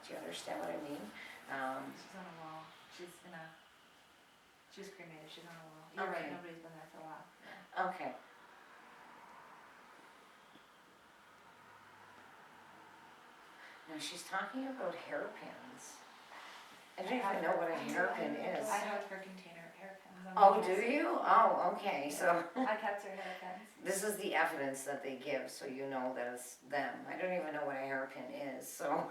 Do you understand what I mean? She's on a wall. She was cremated. She's on a wall. You're Okay. right. Nobody's been there for a while. Yeah. Okay. Now she's talking about hairpins. I don't even know what a hairpin is. I have her container of hairpins. Oh, do you? Oh, okay, so I kept her hairpins. this is the evidence that they give, so you know that it's them. I don't even know what a hairpin is, so.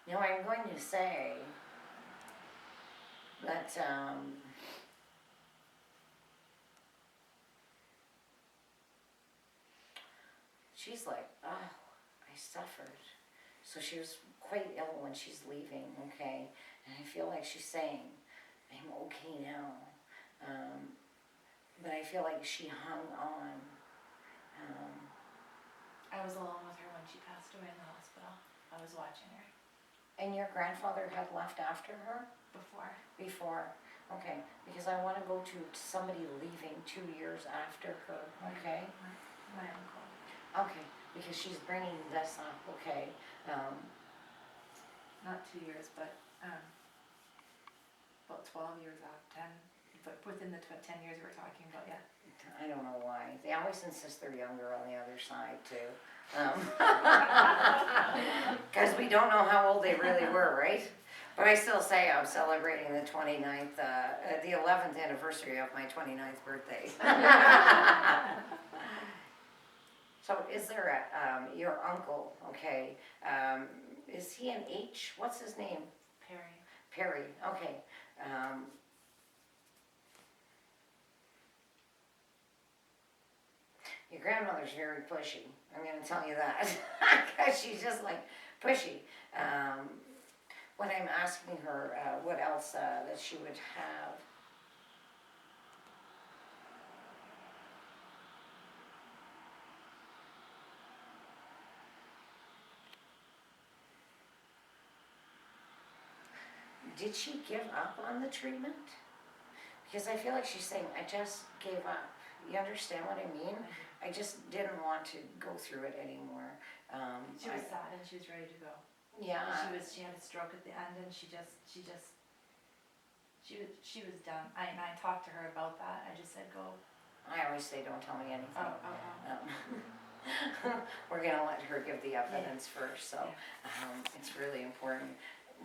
Now I'm going to say that she's like, oh, I suffered. So she was quite ill when she's leaving, okay? And I feel like she's saying, I'm okay now. But I feel like she hung on. I was alone with her when she passed away in the hospital. I was watching her And your grandfather had left after her? before. Before, okay, because I want to go to somebody leaving 2 years after her, okay? My uncle. Okay, because she's bringing this up, okay? Not 2 years, but about 12 years out, 10. But within the 10 years we were talking about, yeah. I don't know why. They always insist they're younger on the other side too. Because we don't know how old they really were, right? But I still say I'm celebrating the 29th, the 11th anniversary of my 29th birthday. So is there your uncle, okay, is he an H? What's his name? Perry. Perry, okay. Your grandmother's very pushy, I'm gonna tell you that, because she's just like pushy. When I'm asking her what else that she would have, did she give up on the treatment? Because I feel like she's saying, I just gave up. You understand what I mean? I just didn't want to go through it anymore. She was sad and she was ready to go. Yeah. She had a stroke at the end and she was done. I talked to her about that. I just said go. I always say don't tell me anything. Oh. We're gonna let her give the evidence first, so it's really important.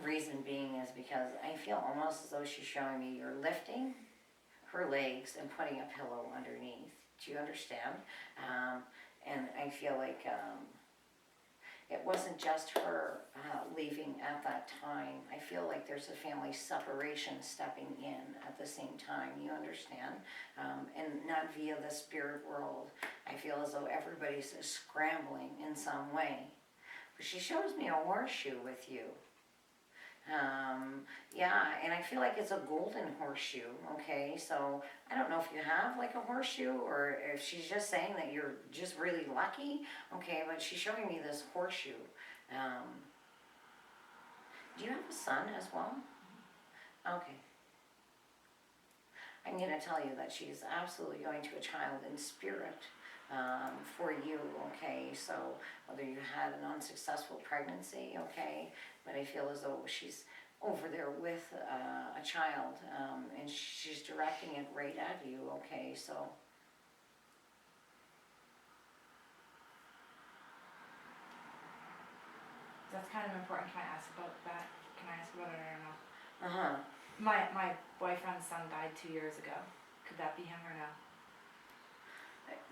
Reason being is because I feel almost as though she's showing me you're lifting her legs and putting a pillow underneath. Do you understand? And I feel like it wasn't just her leaving at that time. I feel like there's a family separation stepping in at the same time. You understand? And not via the spirit world. I feel as though everybody's scrambling in some way. But she shows me a horseshoe with you. Yeah, and I feel like it's a golden horseshoe, okay? So I don't know if you have like a horseshoe or if she's just saying that you're just really lucky, okay? But she's showing me this horseshoe. Do you have a son as well? Okay. I'm going to tell you that she's absolutely going to a child in spirit for you, okay? So whether you had an unsuccessful pregnancy, okay? But I feel as though she's over there with a child and she's directing it right at you, okay? So That's kind of important. Can I ask about that? Can I ask about it or no? uh-huh. My boyfriend's son died 2 years ago. Could that be him or no?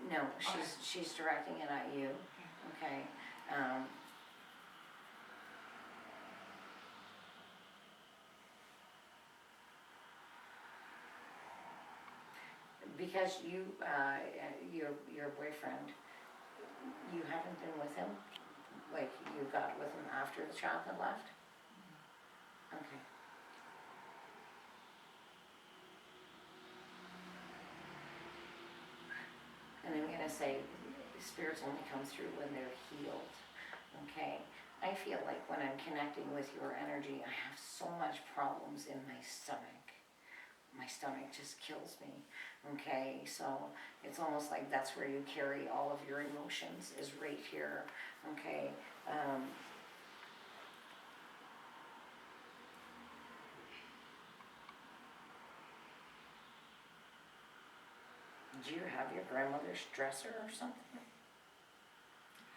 No, she's directing it at you, okay? Because your boyfriend, you haven't been with him? Like you got with him after the child had left? Okay. And I'm gonna say, spirits only come through when they're healed, okay? I feel like when I'm connecting with your energy, I have so much problems in my stomach, my stomach just kills me. Okay, so it's almost like that's where you carry all of your emotions, is right here. Okay. Do you have your grandmother's dresser or something? I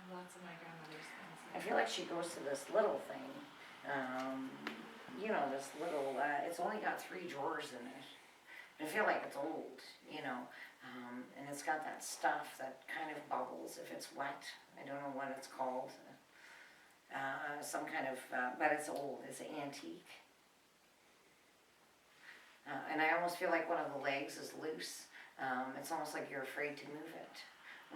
have lots of my grandmother's things. I feel like she goes to this little thing, this little, it's only got 3 drawers in it. I feel like it's old, and it's got that stuff that kind of bubbles if it's wet. I don't know what it's called. Some kind of, but it's old, it's an antique. And I almost feel like one of the legs is loose. It's almost like you're afraid to move it.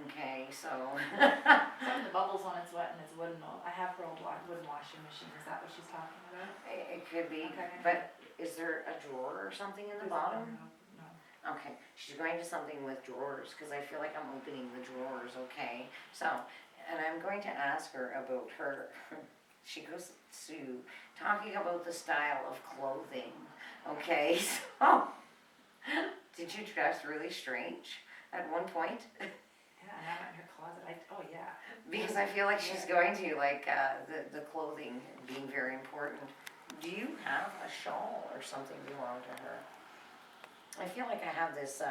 Okay, so. Some of the bubbles when it's wet and it's wooden. I have her old wooden washing machine. Is that what she's talking about? It could be, Okay. but is there a drawer or something in the bottom? No. Okay, she's going to something with drawers, because I feel like I'm opening the drawers, okay? So, and I'm going to ask her about her, she goes to talking about the style of clothing, okay? So, did you dress really strange at one point? Yeah, and I'm in her closet. Oh yeah. Because I feel like she's going to, like, the clothing being very important. Do you have a shawl or something belong to her? I feel like I have this,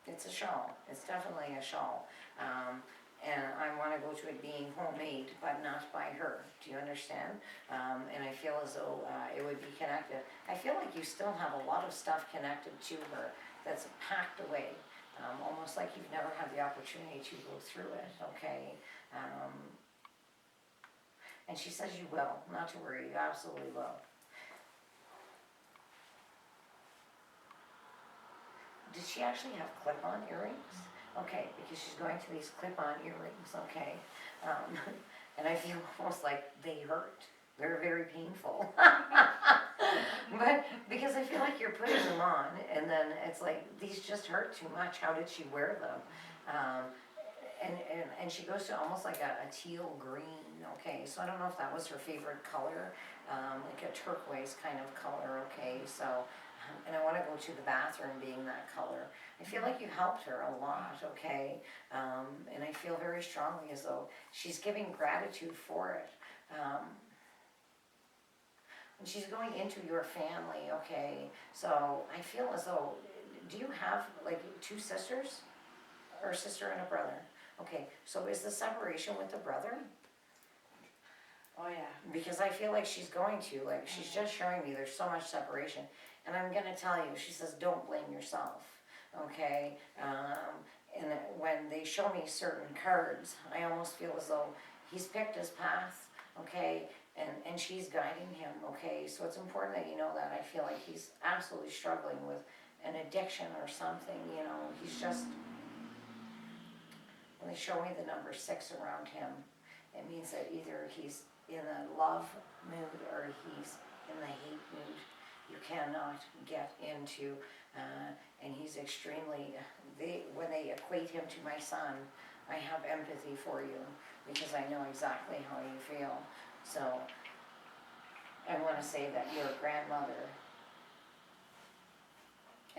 it's a shawl. It's definitely a shawl. And I want to go to it being homemade, but not by her. Do you understand? And I feel as though it would be connected. I feel like you still have a lot of stuff connected to her that's packed away. Almost like you've never had the opportunity to go through it, okay? And she says you will, not to worry, you absolutely will. Did she actually have clip-on earrings? Okay, because she's going to these clip-on earrings, okay? And I feel almost like they hurt. They're very painful. But because I feel like you're putting them on, and then it's like, these just hurt too much. How did she wear them? And she goes to almost like a teal green, okay? So I don't know if that was her favorite color, like a turquoise kind of color, okay? So, and I want to go to the bathroom being that color. I feel like you helped her a lot, okay? And I feel very strongly as though she's giving gratitude for it. And she's going into your family, okay? So I feel as though, do you have like 2 sisters? Or a sister and a brother? Okay, so is the separation with the brother? Oh yeah. Because I feel like she's going to, like, she's just showing me there's so much separation. And I'm gonna tell you, she says, don't blame yourself, okay? And when they show me certain cards, I almost feel as though he's picked his path, okay? And she's guiding him, okay? So it's important that you know that. I feel like he's absolutely struggling with an addiction or something, he's just, when they show me the number 6 around him, it means that either he's in a love mood or he's in the hate mood. You cannot get into, and he's extremely, when they equate him to my son, I have empathy for you because I know exactly how you feel. So I want to say that your grandmother,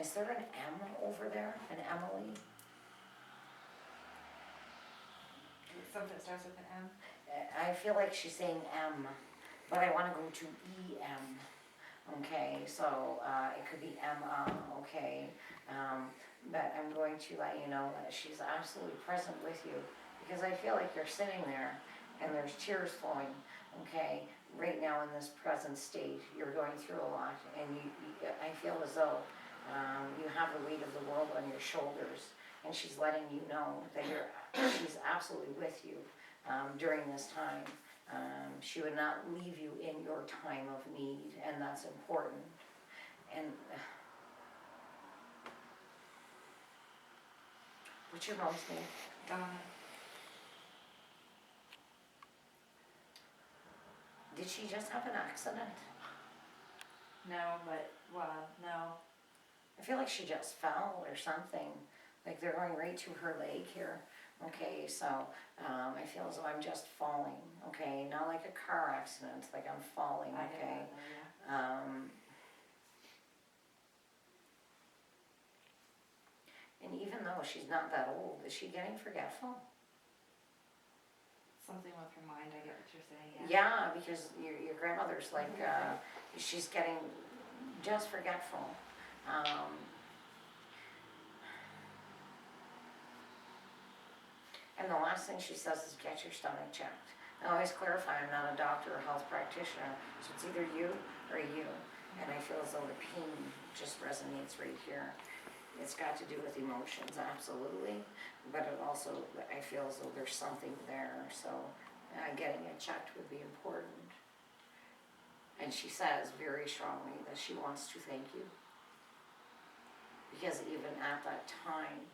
is there an M over there, an Emily? Something that starts with an M. I feel like she's saying M, but I want to go to EM. Okay, so it could be Emma, okay? But I'm going to let you know that she's absolutely present with you because I feel like you're sitting there and there's tears flowing, okay? Right now in this present state, you're going through a lot and I feel as though you have the weight of the world on your shoulders and she's letting you know that she's absolutely with you during this time. She would not leave you in your time of need, and that's important. And what's your mom's name? Did she just have an accident? No, but no. I feel like she just fell or something. Like they're going right to her leg here. Okay, so I feel as though I'm just falling, okay? Not like a car accident, like I'm falling, okay? no, she's not that old. Is she getting forgetful? Something with her mind, I get what you're saying, Yeah, because your grandmother's like, she's getting just forgetful. And the last thing she says is get your stomach checked. I always clarify I'm not a doctor or health practitioner, so it's either you or you. And I feel as though the pain just resonates right here. It's got to do with emotions, absolutely, but it also, I feel as though there's something there, so getting it checked would be important. And she says very strongly that she wants to thank you. Because even at that time,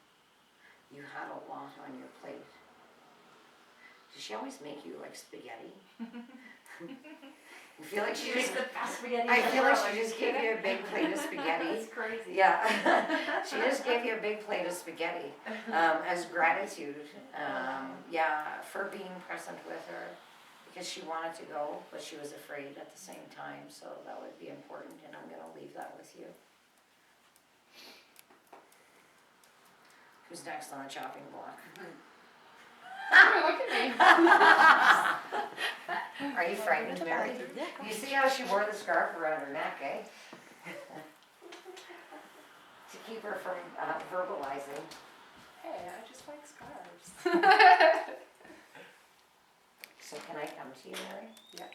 you had a lot on your plate. Does she always make you like spaghetti? I feel like she just, the best spaghetti I feel like ever. she just gave you a big plate of spaghetti. That's crazy. Yeah, she just gave you a big plate of spaghetti as gratitude. Yeah, for being present with her, because she wanted to go, but she was afraid at the same time. So that would be important, and I'm going to leave that with you. Who's next on the chopping block? Look at me. Are you frightened, Mary? You see how she wore the scarf around her neck, eh? To keep her from verbalizing. Hey, I just like scarves. So can I come to you, Mary? Yeah.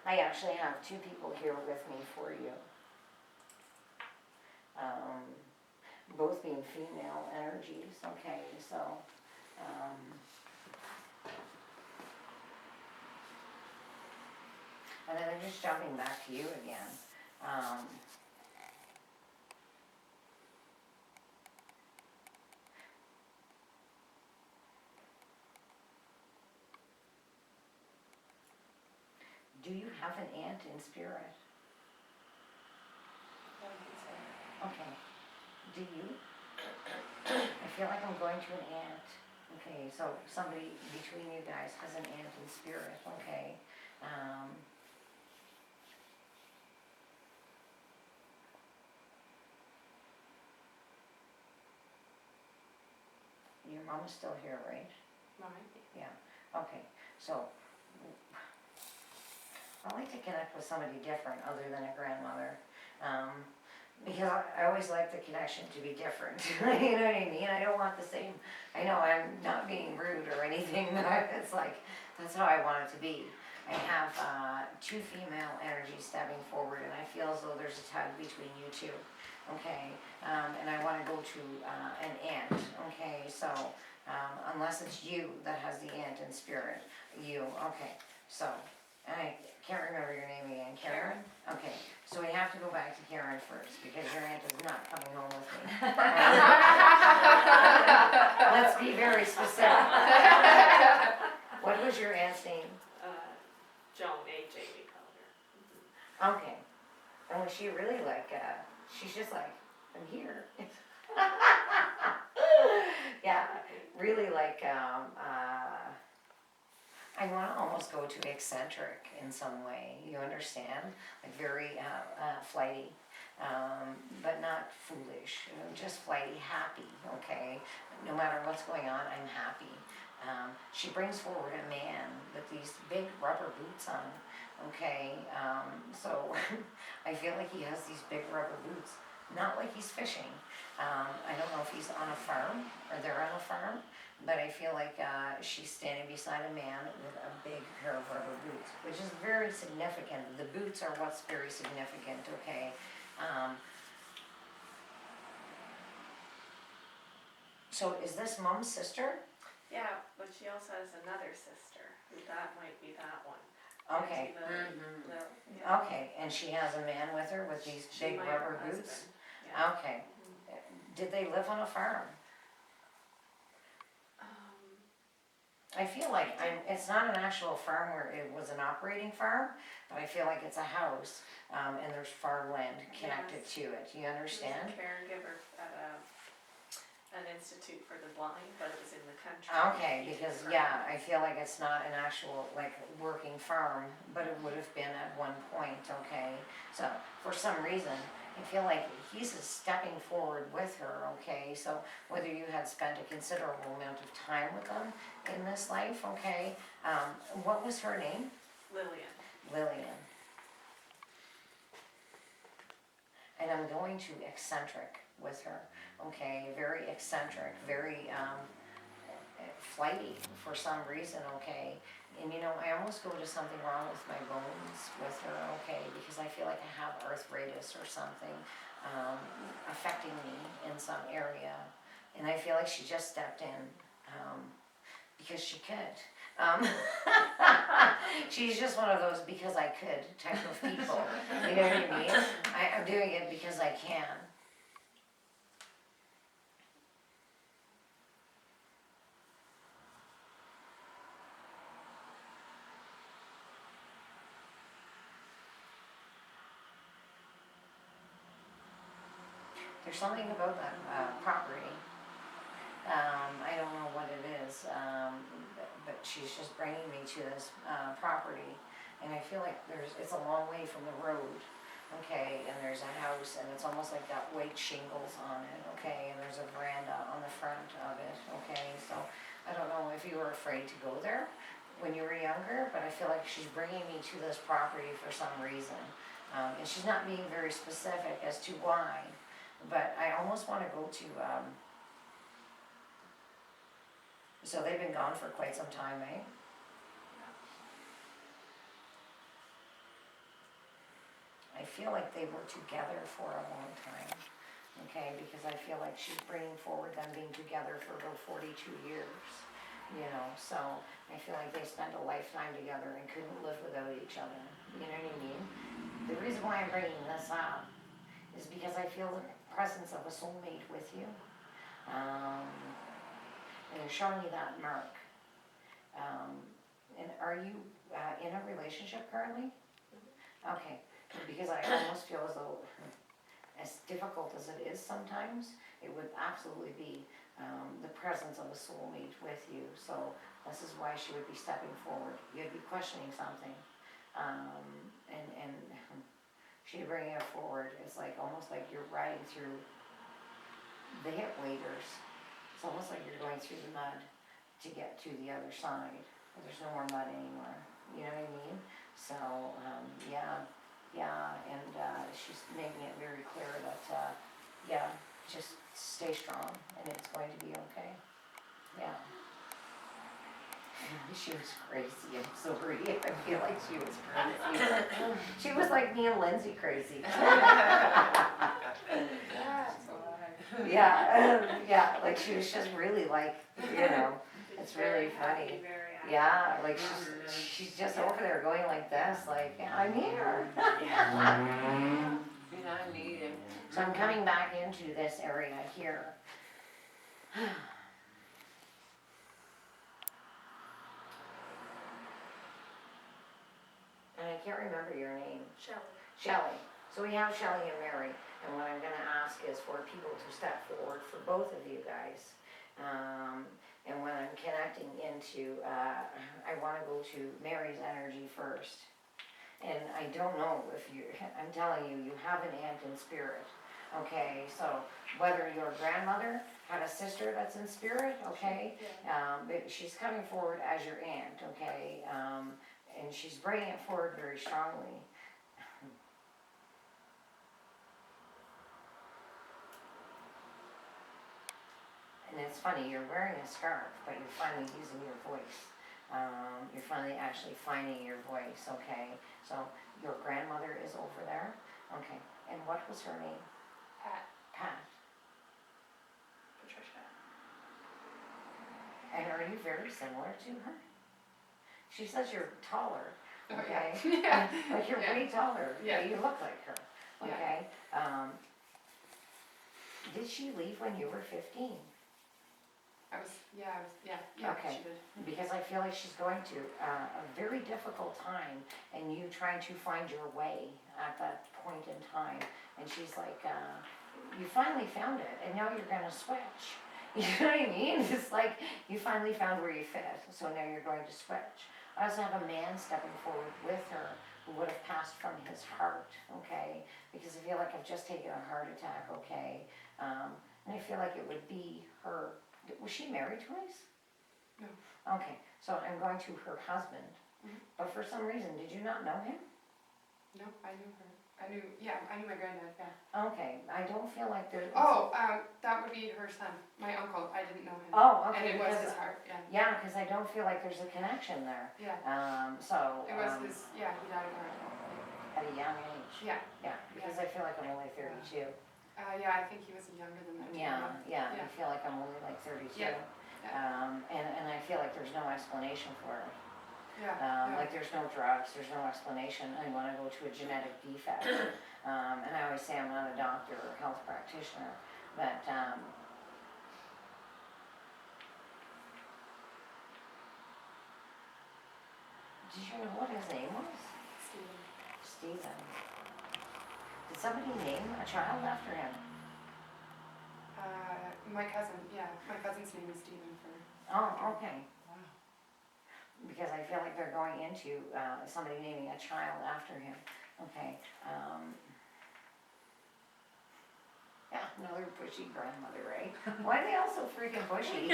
I actually have two people here with me for you. Both being female energies, okay, so, and then I'm just jumping back to you again. Do you have an aunt in spirit? What did you say? Okay. Do you? I feel like I'm going to an aunt. Okay, so somebody between you guys has an aunt in spirit, okay. Your mom is still here, right? Mine? Yeah, okay, so I like to connect with somebody different other than a grandmother. Because I always like the connection to be different. You know what I mean? I don't want the same. I know I'm not being rude or anything, but it's like, that's how I want it to be. I have two female energies stepping forward, and I feel as though there's a tug between you two. Okay, and I want to go to an aunt. Okay, so unless it's you that has the aunt in spirit, you. Okay, so. And I can't remember your name again, Karen? Okay, so we have to go back to Karen first, because your aunt is not coming home with me. Let's be very specific. What was your aunt's name? Joan, AJ, we call her. Okay, and was she really like, she's just like, I'm here. Yeah, really like, I want to almost go to eccentric in some way, you understand? Like very flighty, but not foolish, just flighty, happy, okay? No matter what's going on, I'm happy. She brings forward a man with these big rubber boots on, okay? So I feel like he has these big rubber boots, not like he's fishing. I don't know if he's on a farm or they're on a farm, but I feel like she's standing beside a man with a big pair of rubber boots, which is very significant. The boots are what's very significant, okay? So is this mom's sister? Yeah, but she also has another sister, who that might be that one. Okay. See the- Mm-hmm. yeah. Okay, and she has a man with her with these She big might have rubber a boots? husband, Yeah. Okay. Did they live on a farm? I feel like it's not an actual farm where it was an operating farm, but I feel like it's a house, and there's farmland connected Yes. to it. You She was understand? a caregiver at an institute for the blind, but it was in the country. Okay, He did because, for- yeah, I feel like it's not an actual, like, working farm, but it would have been at one point, okay? So, for some reason, I feel like he's stepping forward with her, okay? So, whether you had spent a considerable amount of time with them in this life, okay? What was her name? Lillian. Lillian. And I'm going to eccentric with her, okay? Very eccentric, very flighty for some reason, okay? And you know, I almost go to something wrong with my bones with her, okay? Because I feel like I have arthritis or something affecting me in some area. And I feel like she just stepped in because she could. She's just one of those because I could type of people. You know what I mean? I'm doing it because I can. There's something about that property. I don't know what it is, but she's just bringing me to this property. And I feel like it's a long way from the road, okay? And there's a house and it's almost like got white shingles on it, okay? And there's a veranda on the front of it, okay? So I don't know if you were afraid to go there when you were younger, but I feel like she's bringing me to this property for some reason. And she's not being very specific as to why. But I almost want to go to, so they've been gone for quite some time, eh? I feel like they were together for a long time, okay? Because I feel like she's bringing forward them being together for about 42 years, you know? So I feel like they spent a lifetime together and couldn't live without each other, you know what I mean? The reason why I'm bringing this up is because I feel the presence of a soulmate with you. And they're showing you that mark. And are you in a relationship currently? Okay, because I almost feel as though, as difficult as it is sometimes, it would absolutely be the presence of a soulmate with you. So this is why she would be stepping forward. You'd be questioning something. And she'd bring it forward. It's like almost like you're riding through the hip waders. It's almost like you're going through the mud to get to the other side. But there's no more mud anymore. You know what I mean? So, and she's making it very clear that, just stay strong and it's going to be okay. Yeah. She was crazy, I'm sorry. I feel like she was crazy. She was like me and Lindsay crazy. Yeah, like she was just really like, it's really funny. Yeah, like she's just over there going like this, like, I'm here. And I need him. So I'm coming back into this area here. And I can't remember your name. Shelley. So we have Shelley and Mary, and what I'm gonna ask is for people to step forward for both of you guys. And when I'm connecting into, I wanna go to Mary's energy first. And I don't know if I'm telling you, you have an aunt in spirit. Okay, so whether your grandmother had a sister that's in spirit, okay? But she's coming forward as your aunt, okay? And she's bringing it forward very strongly. And it's funny, you're wearing a scarf, but you're finally using your voice. You're finally actually finding your voice, okay? So your grandmother is over there, okay? And what was her name? Pat. Patricia. And are you very similar to her? She says you're taller, Oh, okay? yeah. Like you're way taller, Yeah. you look like her, Yeah. okay? Did she leave when you were 15? Yeah, Okay. she did. Because I feel like she's going to a very difficult time and you trying to find your way at that point in time. And she's like, you finally found it and now you're gonna switch. You know what I mean? It's like you finally found where you fit, so now you're going to switch. I also have a man stepping forward with her who would have passed from his heart, okay? Because I feel like I've just taken a heart attack, okay? And I feel like it would be her. Was she married twice? No. Okay, so I'm going to her husband. Mhm. But for some reason, did you not know him? No, I knew her. I knew my granddad, yeah. Okay, I don't feel like there's. Oh, that would be her son, my uncle. I didn't know him. Oh, And okay, it was because, his heart, yeah. yeah, because I don't feel like there's a connection there. Yeah, So. it was his, yeah, he died of a heart attack. At a young age. Yeah, Yeah, because I feel like I'm only 32. yeah, I think he was younger than that. too, Yeah, I Yeah. feel like I'm only like 32. Yeah, And I feel like there's no explanation for it. Yeah, Like there's no drugs, there's no explanation. I want to go to a genetic defect. And I always say I'm not a doctor or health practitioner, but did you know what his name was? Stephen. Stephen. Did somebody name a child after him? My cousin, yeah, my cousin's name is Stephen for. Oh, okay. Wow. Because I feel like they're going into somebody naming a child after him. Okay. Yeah, another pushy grandmother, right? Why are they all so freaking pushy?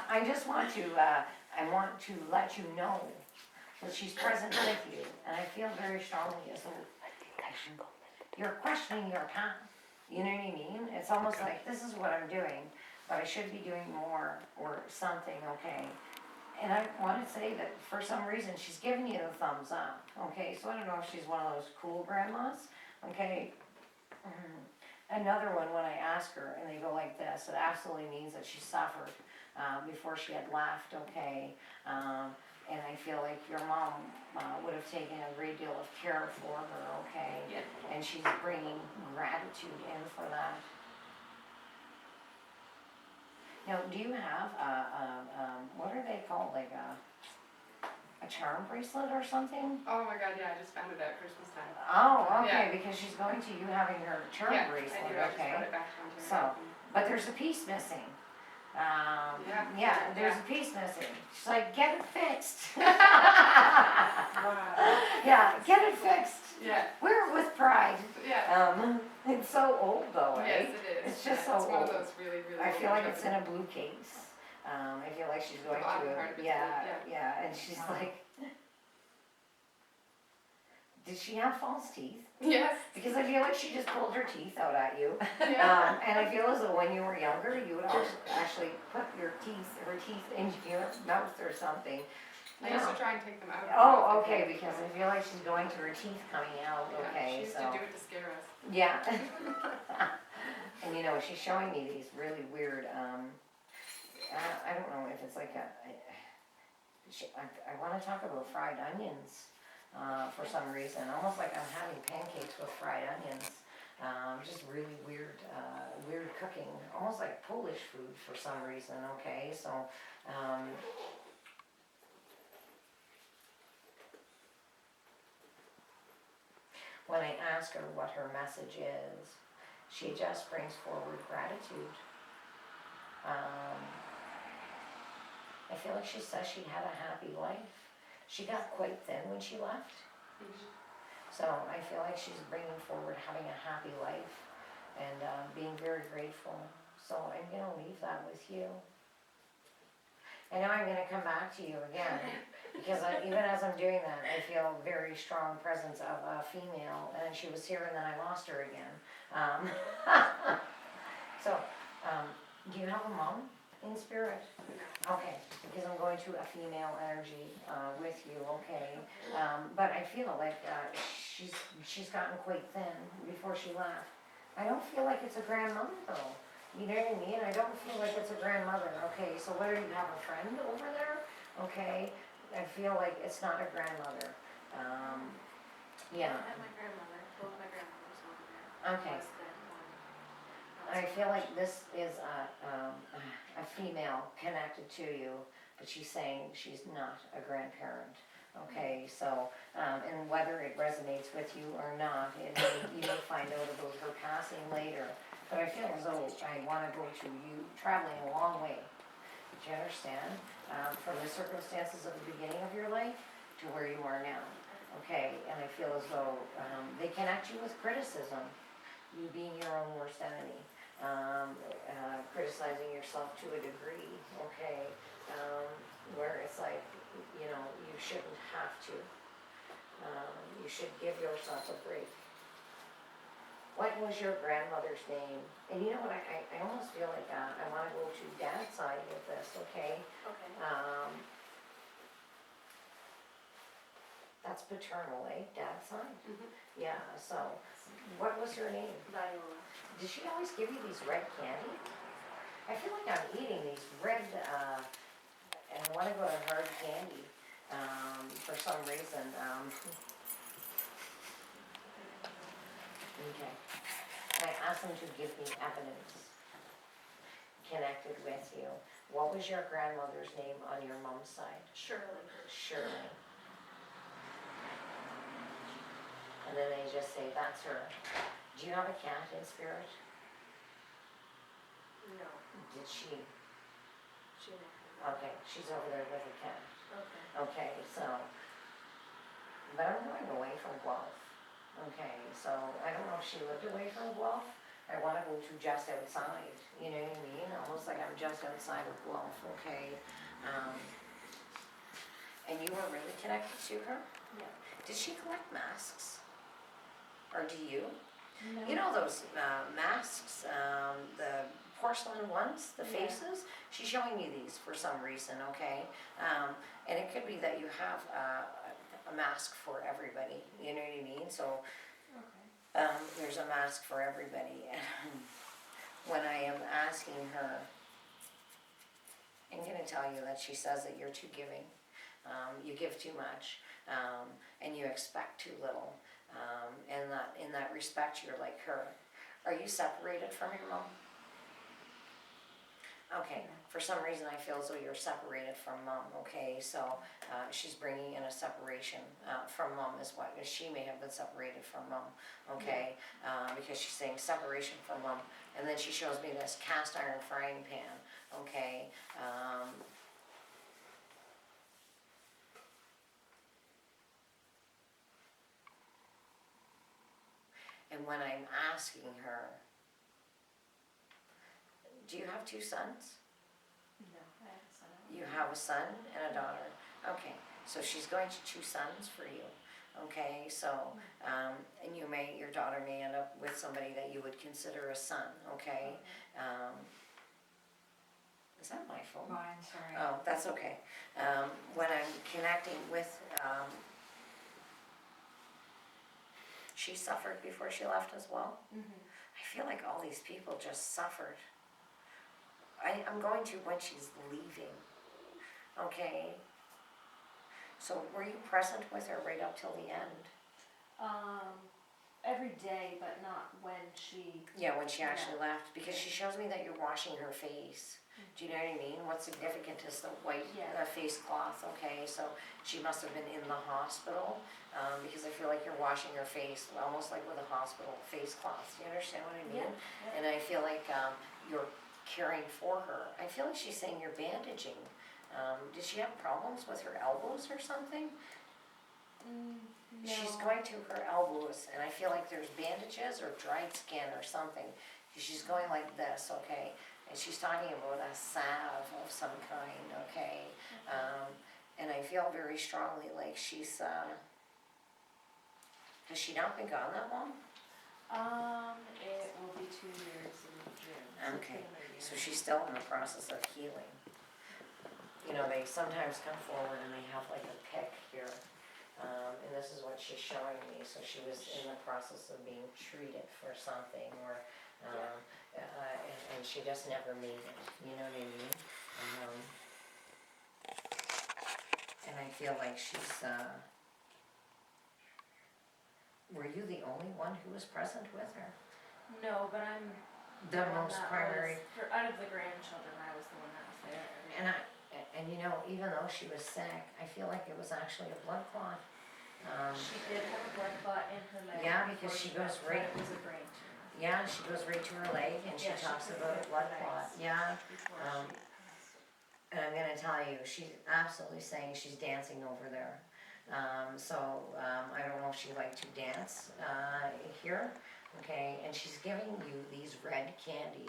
I just want to, I want to let you know that she's present with you, and I feel very strongly as though you're questioning your path. You know what I mean? It's almost like this is what I'm doing, but I should be doing more or something, okay? And I want to say that for some reason she's giving you the thumbs up, okay? So I don't know if she's one of those cool grandmas, okay? Another one, when I ask her and they go like this, it absolutely means that she suffered before she had left, okay? And I feel like your mom would have taken a great deal of care for her, okay? Yeah. And she's bringing gratitude in for that. Now, do you have what are they called, like a charm bracelet or something? Oh my God, yeah, I just found it at Christmas time. Oh, okay, Yeah. because she's going to you having her charm Yeah, bracelet, I do, I just okay? brought it back to Ontario. So, but there's a piece missing. Yeah. There's a piece missing. She's like, get it fixed. Wow. Yeah, get it fixed. Yeah, Wear it with pride. yeah. It's so old though, Yes, eh? it is. It's just Yeah, so It's one of old. those really, really. I feel old like it's in ones. a blue case. I feel like she's going bottom to, part of it's yeah, blue, yeah, and she's like, did she have false teeth? Yes, Because I feel like she just pulled her teeth out at you. yeah. And I feel as though when you were younger, you would actually put her teeth into your mouth or something. I used to try and take them out. Oh, okay, because I feel like she's going to her teeth coming out, Yeah, okay, she used so. to do it to scare us. Yeah. And you know, she's showing me these really weird, I don't know if it's like I wanna talk about fried onions, for some reason, almost like I'm having pancakes with fried onions. Just really weird, weird cooking, almost like Polish food for some reason, okay, so, when I ask her what her message is, she just brings forward gratitude. I feel like she says she had a happy life. She got quite thin when she left. So I feel like she's bringing forward having a happy life and being very grateful. So I'm going to leave that with you. I know I'm going to come back to you again because even as I'm doing that, I feel a very strong presence of a female, and she was here and then I lost her again. So, do you have a mom in spirit? Okay, because I'm going to a female energy with you, okay? But I feel like she's gotten quite thin before she left. I don't feel like it's a grandmother though. You know what I mean? I don't feel like it's a grandmother, okay? So whether you have a friend over there, okay, I feel like it's not a grandmother. Yeah, And my grandmother, both my grandmothers over there. okay. Less than one. I feel like this is a female connected to you, but she's saying she's not a grandparent. Okay, so, and whether it resonates with you or not, you may find out about her passing later. but I feel as though I wanna go to you traveling a long way. Do you understand? From the circumstances of the beginning of your life to where you are now. Okay, and I feel as though, they connect you with criticism, you being your own worst enemy. Criticizing yourself to a degree, okay? Where it's like, you know, you shouldn't have to. You should give yourself a break. What was your grandmother's name? And you know what, I almost feel like, I wanna go to dad's side with this, okay? Okay. That's paternal, eh, dad's side? Mhm. Yeah, so, what was her name? Viola. Did she always give you these red candy? I feel like I'm eating these red, and I wanna go to hard candy, for some reason, okay. I asked them to give me evidence connected with you. What was your grandmother's name on your mom's side? Shirley. Shirley. And then they just say, that's her. Do you have a cat in spirit? No, Did she? she never. Okay, she's over there with a cat. Okay. Okay, so, but I'm going away from Guelph. Okay, so I don't know if she lived away from Guelph. I wanna go to just outside, you know what I mean? Almost like I'm just outside of Guelph, okay? And you were really connected to her? Yeah. Did she collect masks? Or do you? No. You know those masks, the porcelain ones, the Yeah. faces? She's showing me these for some reason, okay? And it could be that you have a mask for everybody, you know what I mean? So Okay. there's a mask for everybody. When I am asking her, I'm gonna tell you that she says that you're too giving. You give too much, and you expect too little. And that in that respect, you're like her. Are you separated from your mom? Okay, for some reason I feel as though you're separated from mom, okay? So she's bringing in a separation from mom as well, as she may have been separated from mom, okay? Because she's saying separation from mom. And then she shows me this cast iron frying pan, okay? And when I'm asking her, do you have two sons? No, I have a son. You have a son and a daughter. Okay, so she's going to choose sons for you. Okay, so, and your daughter may end up with somebody that you would consider a son, okay? Is that my phone? Mine, sorry. Oh, that's okay. When I'm connecting with, she suffered before she left as well. Mm-hmm. I feel like all these people just suffered. I'm going to when she's leaving, okay? So were you present with her right up till the end? Every day, but not when she. Yeah, when she actually left, because she shows me that you're washing her face. Do you know what I mean? What's significant is the white Yeah. face cloth, okay? So she must have been in the hospital, because I feel like you're washing her face, almost like with a hospital face cloth. Do you understand what I mean? Yeah. And I feel like you're caring for her. I feel like she's saying you're bandaging. Did she have problems with her elbows or something? No. She's going to her elbows, and I feel like there's bandages or dried skin or something. She's going like this, okay? And she's talking about a salve of some kind, okay? And I feel very strongly like she's, has she not been gone that long? It will be 2 years in June. So Okay, it's been a year. so she's still in the process of healing. You know, they sometimes come forward and they have like a pick here. And this is what she's showing me, so she was in the process of being treated for something, or, and she just never made it, you know what I mean? And I feel like she's, were you the only one who was present with her? No, but I'm. The one most that primary, was- out of the grandchildren, I was the one that was there. and you know, even though she was sick, I feel like it was actually a blood clot. She did have a blood clot in her leg. Yeah, because before she died, goes but right- It was a brain tumor. Yeah, she goes right to her leg and she Yeah, she talks took about a the blood legs clot, yeah. before Um, she passed. And I'm gonna tell you, she's absolutely saying she's dancing over there. I don't know if she liked to dance, here, okay, and she's giving you these red candy,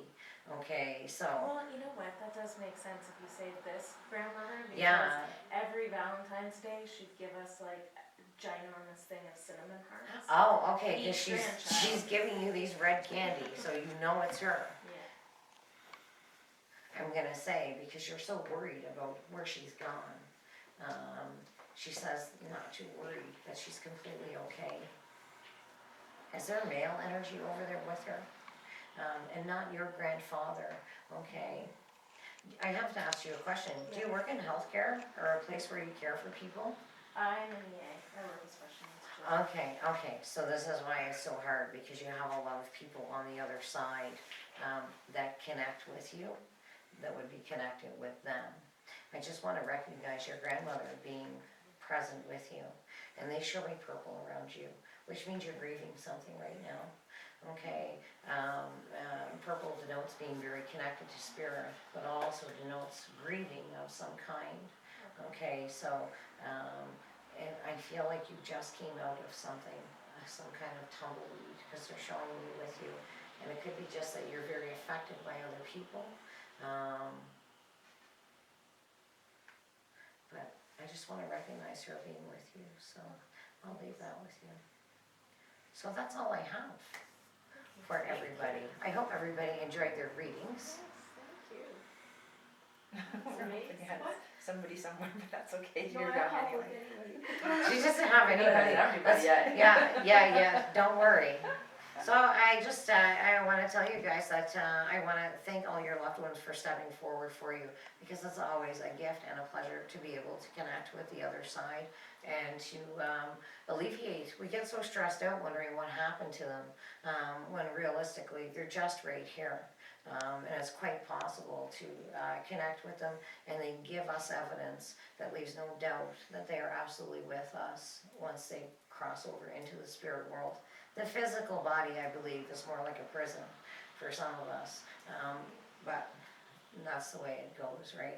okay, so, Well, you know what, that does make sense if you say this, grandmother, because yeah, every Valentine's Day, she'd give us like a ginormous thing of cinnamon hearts. oh, okay, cause Each grandchild. she's giving you these red candy, so you know it's her. Yeah. I'm gonna say, because you're so worried about where she's gone. She says not too worried, that she's completely okay. Is there male energy over there with her? And not your grandfather, okay? I have to ask you a question. Do you work in healthcare or a place where you care for people? I'm an EA, I work with special needs children. Okay, so this is why it's so hard, because you have a lot of people on the other side, that connect with you, that would be connected with them. I just wanna recognize your grandmother being present with you, and they show me purple around you, which means you're grieving something right now, okay? Purple denotes being very connected to spirit, but also denotes grieving of some kind, okay? And I feel like you just came out of something, some kind of tumbleweed, because they're showing me with you. And it could be just that you're very affected by other people. But I just want to recognize her being with you, so I'll leave that with you. So that's all I have for everybody. I hope everybody enjoyed their readings. Yes, thank you. It's amazing. Somebody somewhere, but that's okay, No, you're I young don't have anyway. anybody. She doesn't have anybody. Everybody yet. Yeah, don't worry. So I wanna tell you guys that, I wanna thank all your loved ones for stepping forward for you, because it's always a gift and a pleasure to be able to connect with the other side and to, alleviate. We get so stressed out wondering what happened to them, when realistically, they're just right here. And it's quite possible to, connect with them, and they give us evidence that leaves no doubt that they are absolutely with us once they cross over into the spirit world. The physical body, I believe, is more like a prison for some of us, but that's the way it goes, right?